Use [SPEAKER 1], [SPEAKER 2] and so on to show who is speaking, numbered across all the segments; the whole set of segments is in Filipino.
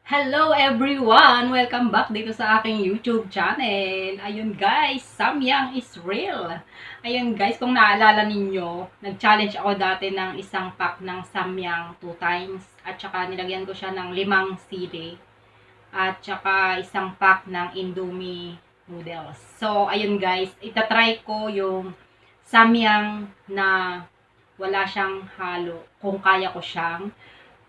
[SPEAKER 1] Hello everyone! Welcome back dito sa aking YouTube channel. Ayun guys, Samyang is real. Ayun guys, kung naalala ninyo, nag-challenge ako dati ng isang pack ng Samyang 2 times. At saka nilagyan ko siya ng 5 sili. At saka isang pack ng Indomie noodles. So, ayun guys, itatry ko yung Samyang na wala siyang halo. Kung kaya ko siyang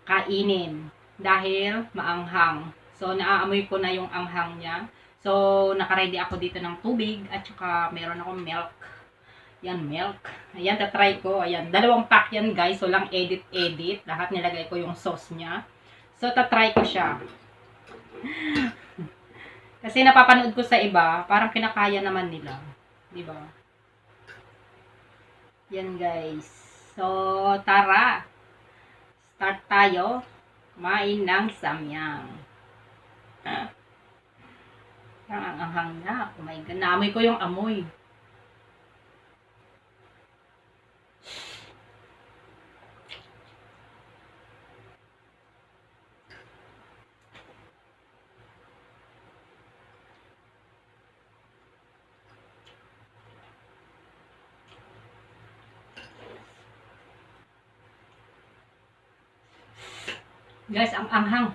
[SPEAKER 1] kainin dahil maanghang. So, naaamoy ko na yung anghang niya. So, nakaready ako dito ng tubig at saka meron akong milk. Yan, milk. Ayan, tatry ko. Ayan, 2 pack yan guys. So, lang edit-edit. Lahat nilagay ko yung sauce niya. So, tatry ko siya. Kasi napapanood ko sa iba, parang kinakaya naman nila. Diba? Yan guys. So, tara. Start tayo. Kumain ng samyang. Parang ang anghang na. Oh my God. Naamoy ko yung amoy. Guys, ang anghang.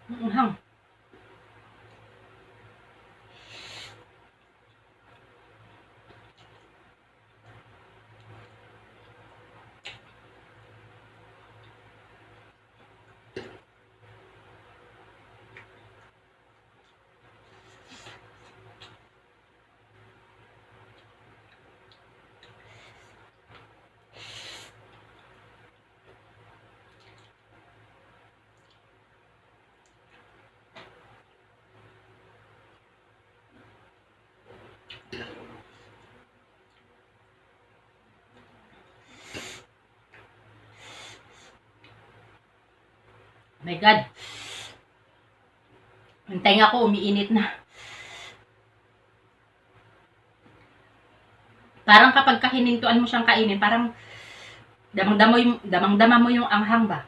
[SPEAKER 1] Ang anghang. Oh my God. Ang tenga ko umiinit na. Parang kapag kahinintuan mo siyang kainin, parang damang-dama mo yung anghang ba?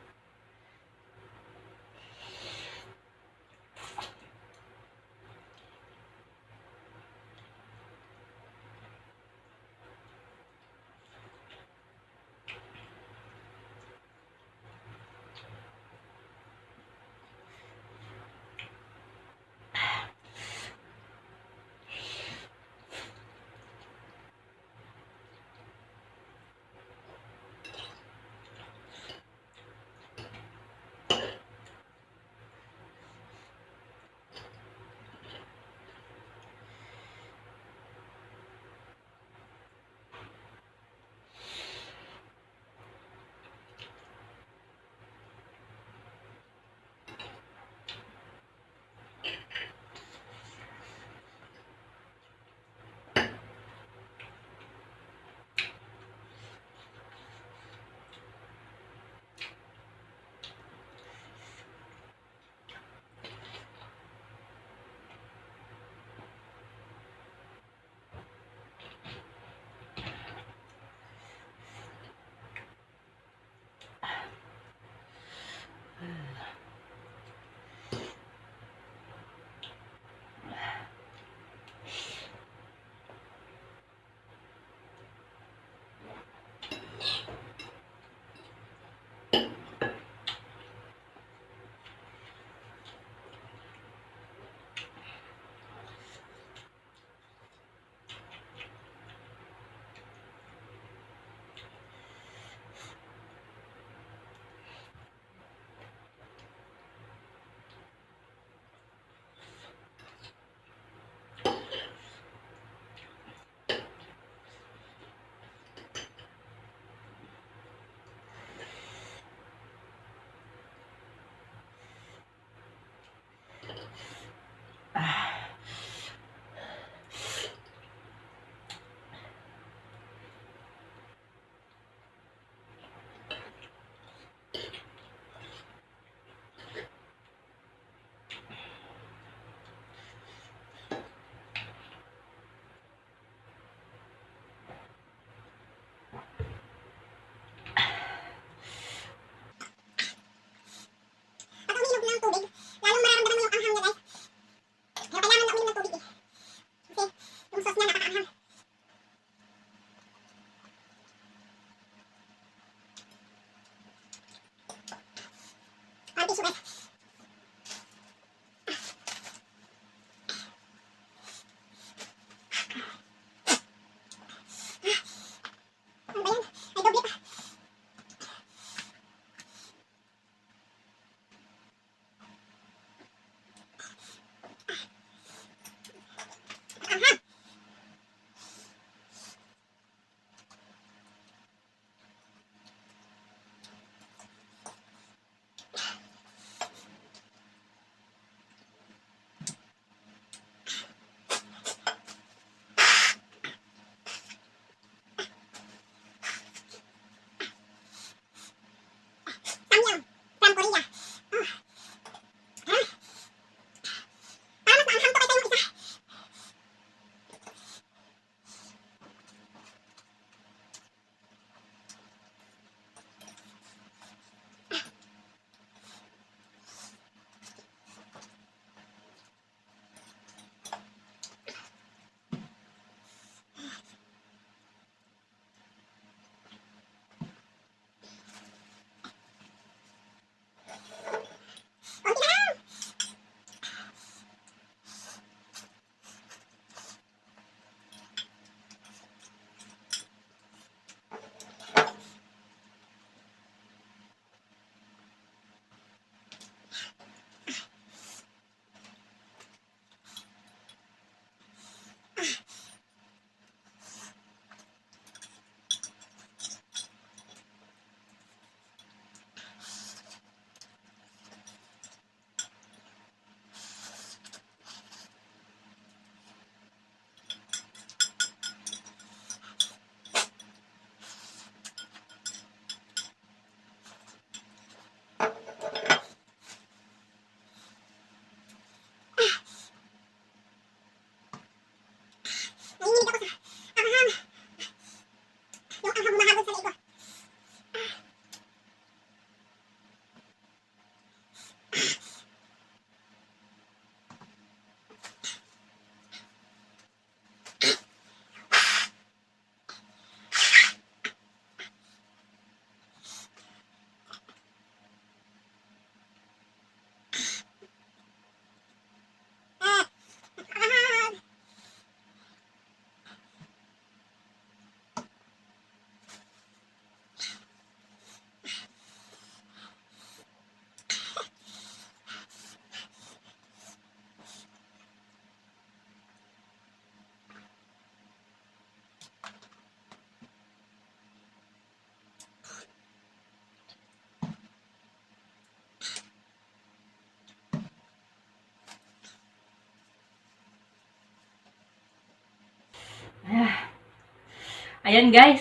[SPEAKER 1] Ayan guys,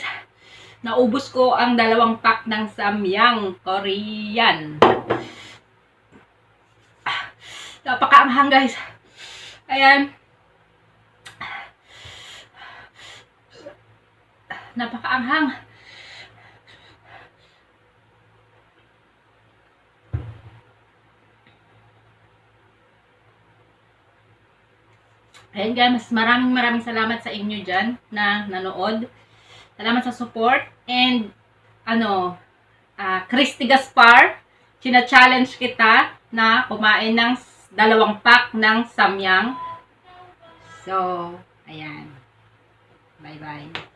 [SPEAKER 1] naubos ko ang 2 pack ng samyang Korean. Napakaanghang guys. Ayan. Napakaanghang. Ayan guys, maraming salamat sa inyo dyan na nanood. Salamat sa support. And, Christy Gaspar, china-challenge kita na kumain ng 2 pack ng samyang. So, ayan. Bye-bye.